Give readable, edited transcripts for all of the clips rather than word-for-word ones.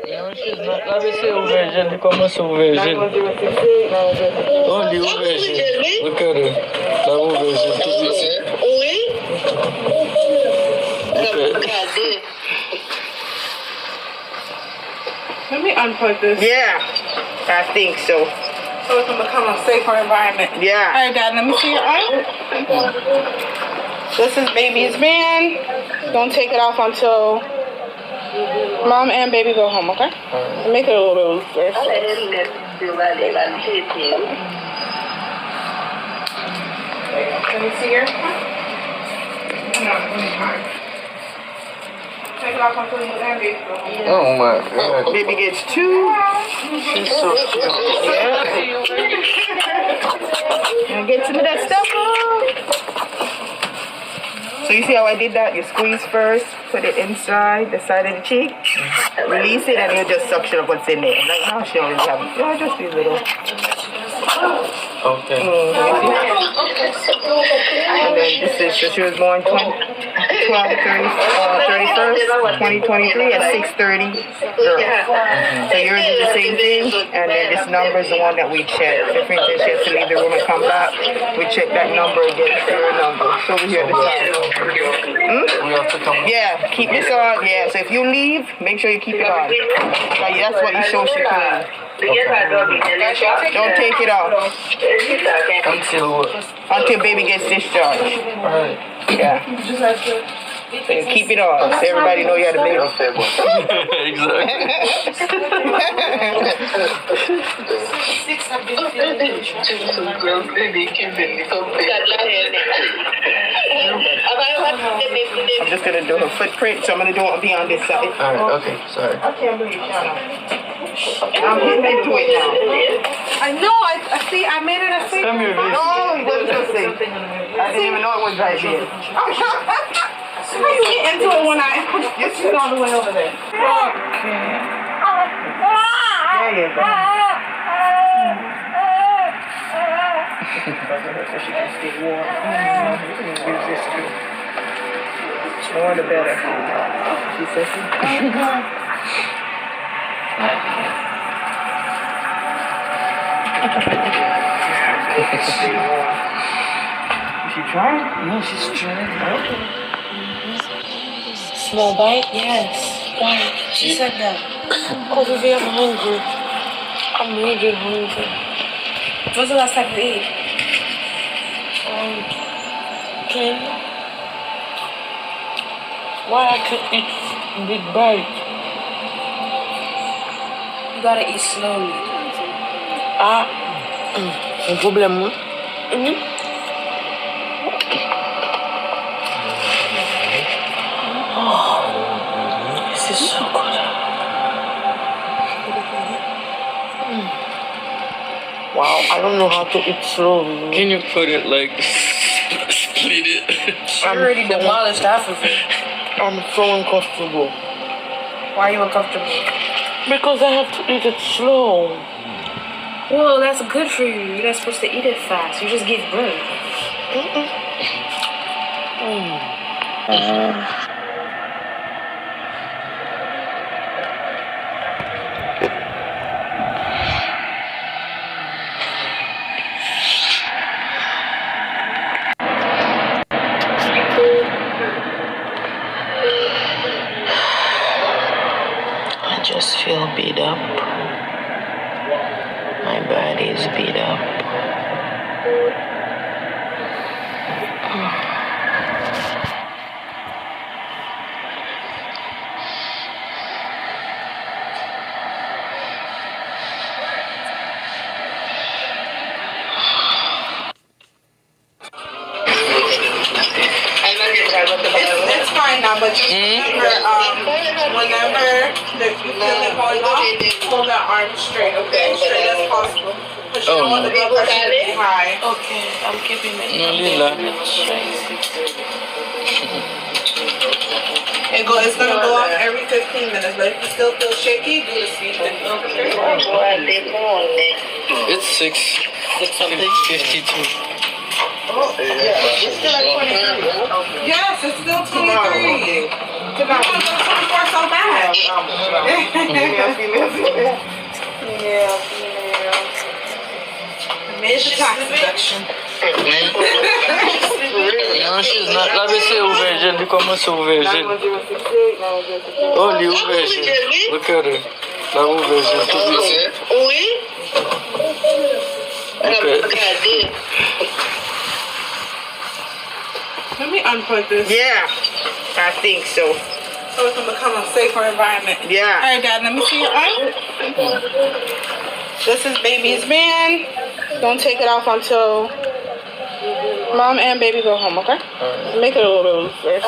Non, she's not. La c'est aubergine. Elle commence aubergine. On dit aubergine. Regardez. La aubergine tout petit. Oui. Let me unplug this. Yeah, I think so. So it can become a safer environment. Yeah. All right, Dad, let me see your arm. This is baby's band. Don't take it off until Mom and baby go home, okay? Make it a little bit looser. Let me see your take it off until you and baby go home. Oh my God. Baby gets two. She's so cute. Yeah. Now get some of that stuff on. So you see how I did that? You squeeze first, put it inside the side of the cheek, release it, and you just suction up what's in there. Right now she already have it. Yeah, just these little. Okay. And then this is, so she was born 31st, 2023 at 6:30. So yours is the same thing, and then this number is the one that we check. So for instance, she has to leave the room and come back, we check that number against your number. So over here at the side. We have to come. Yeah, keep this on. Yeah, so if you leave, make sure you keep it on. So that's what you show security. Don't take it off until baby gets discharged. Alright. Yeah. So you keep it on so everybody know you had a baby. I'm just gonna do her footprint, so I'm gonna do it on this side. Alright, okay, sorry. I can't believe Shana. I'm getting into it now. I know, I see, I made it a safe. Come here, baby. Oh, what is this thing? I didn't even know it was right here. How you get into it when I put it all the way over there? Okay. There you go. So she can stay warm. You can use this too. The more the better. She says Is she trying? No, she's trying. Okay. Small bite? Yes. Why? She said that. Oh, baby, I'm hungry. I'm really hungry. When's the last time you ate? Okay. Why I can't eat big bite? You gotta eat slowly. Un problème. This is so good. Wow, I don't know how to eat slowly. Can you put it like split it? She already demolished half of it. I'm so uncomfortable. Why are you uncomfortable? Because I have to eat it slow. Well, that's good for you. You're not supposed to eat it fast. You just give birth. I just feel beat up. My body is beat up. It's fine now, but just remember, when whenever you feel it going off, hold that arm straight, okay? Straight as possible. Because you don't want the blood pressure to be high. Okay, I'm keeping it. No, Lila. It's gonna go off every 15 minutes, but if you still feel shaky, do the speed thing. It's 6:52. It's still like 23. Yes, it's still 23. Tomorrow. 24 so bad. Yeah. Made the tax deduction. Non, she's not. Là, c'est ouvert. Je dis comment c'est ouvert. Oh, il est ouvert. Regardez. Là, ouvert. Tout petit. Oui. Okay. Let me unplug this. Yeah, I think so. So it can become a safer environment. Yeah. Alright, Dad, let me see your arm. This is baby's band. Don't take it off until Mom and baby go home, okay? Make it a little bit looser.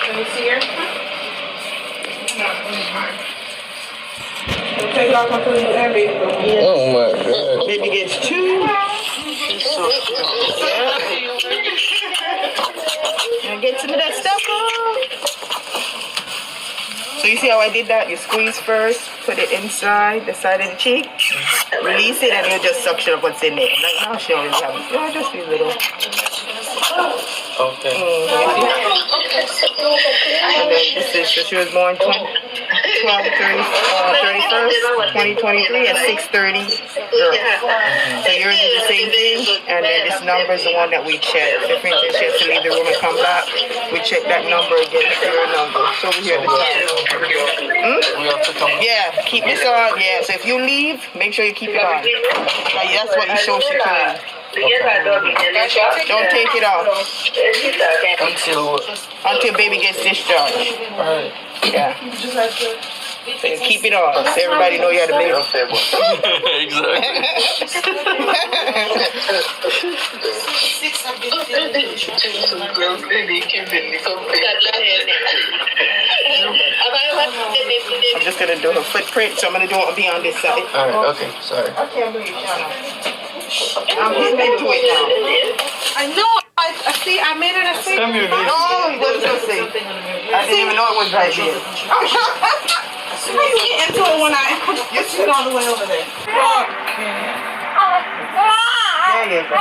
Can you see her? Don't take it off until you and baby go home. Oh my God. Baby gets 2. She's so cute. And get some of that stuff on. So you see how I did that? You squeeze first, put it inside the side of the cheek, release it, and you just suction up what's in there. Like now she always have it. Yeah, just these little. Okay. And then this is, so she was born 31st, 2023 at 6:30. So yours is the same thing, and then this number is the one that we check. So for instance, she has to leave the room and come back, we check that number again, your number. So over here at the top. We have to come. Yeah, keep this on. Yeah, so if you leave, make sure you keep it on. Like, that's what you show security. Don't take it off until baby gets discharged. Alright. Yeah. So you keep it on so everybody know you had a baby. Exactly. I'm just gonna do her footprint, so I'm gonna do it on this side. Alright, okay, sorry. I can't believe I'm getting into it now. I know. I see. I made it a safe. Come here, baby. No, it wasn't so safe. I didn't even know it was right here. How you get into it when you sit all the way over there? There you go.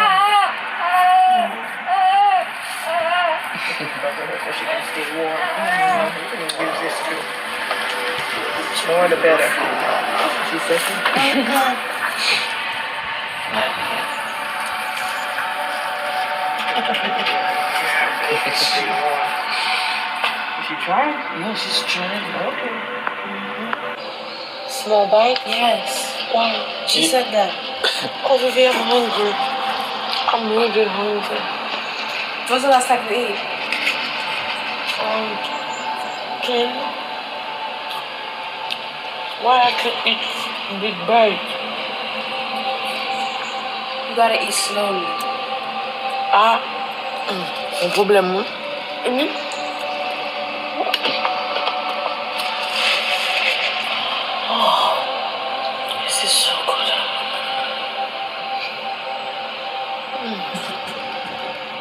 So she can stay warm. You can use this too. More the better. She says. Is she trying? No, she's trying. Okay. Small bite? Yes. Why? She said that. Because I'm hungry. I'm really hungry. When's the last time you ate? 10. Why I can't eat big bite? You gotta eat slowly. Un problème. Oh, this is so good.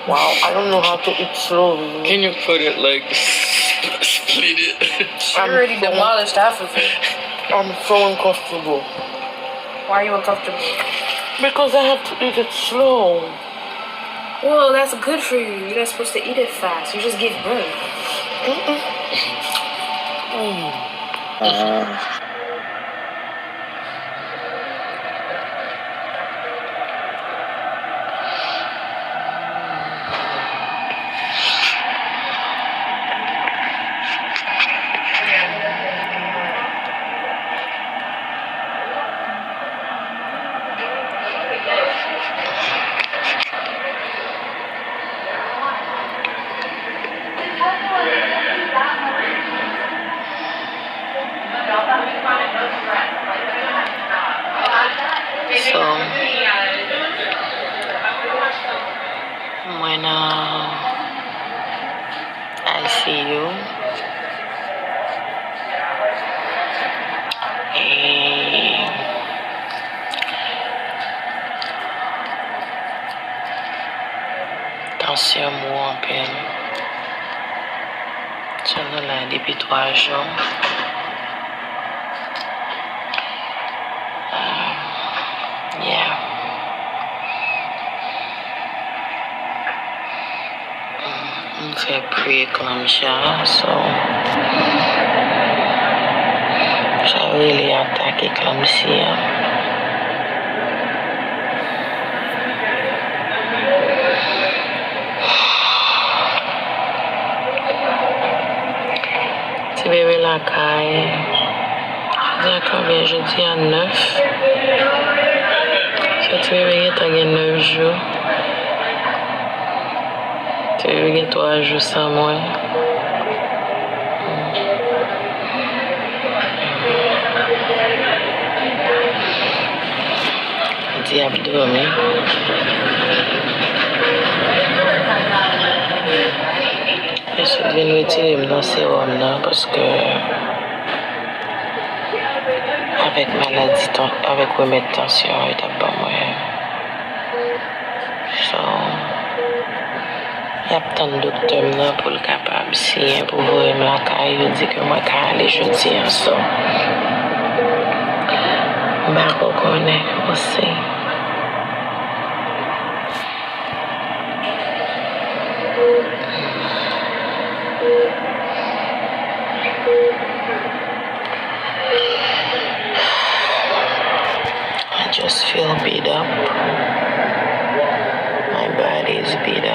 Wow, I don't know how to eat slowly. Can you put it like split it? She already demolished half of it. I'm so uncomfortable. Why are you uncomfortable? Because I have to eat it slow. Well, that's good for you. You're not supposed to eat it fast. You just give birth. So, when see you. Et attention moi un peu. Je suis là depuis 3 jours. Yeah. On fait pré-éclampsia, so j'avais les attaques éclampsia. Si bébé la caille, je dis à combien? Je dis à 9. Si bébé est à 9 jours. Tu veux que 3 jours sans moi. Dis abdomen. Je suis venu retirer mon sérum là parce que avec maladie, avec remettre tension, il t'a pas moyen. So, il y a tant de docteurs là pour le capable si pour voir la caille, il dit que moi quand aller jeudi en so. Bah on connaît aussi. I just feel beat up. My body is beat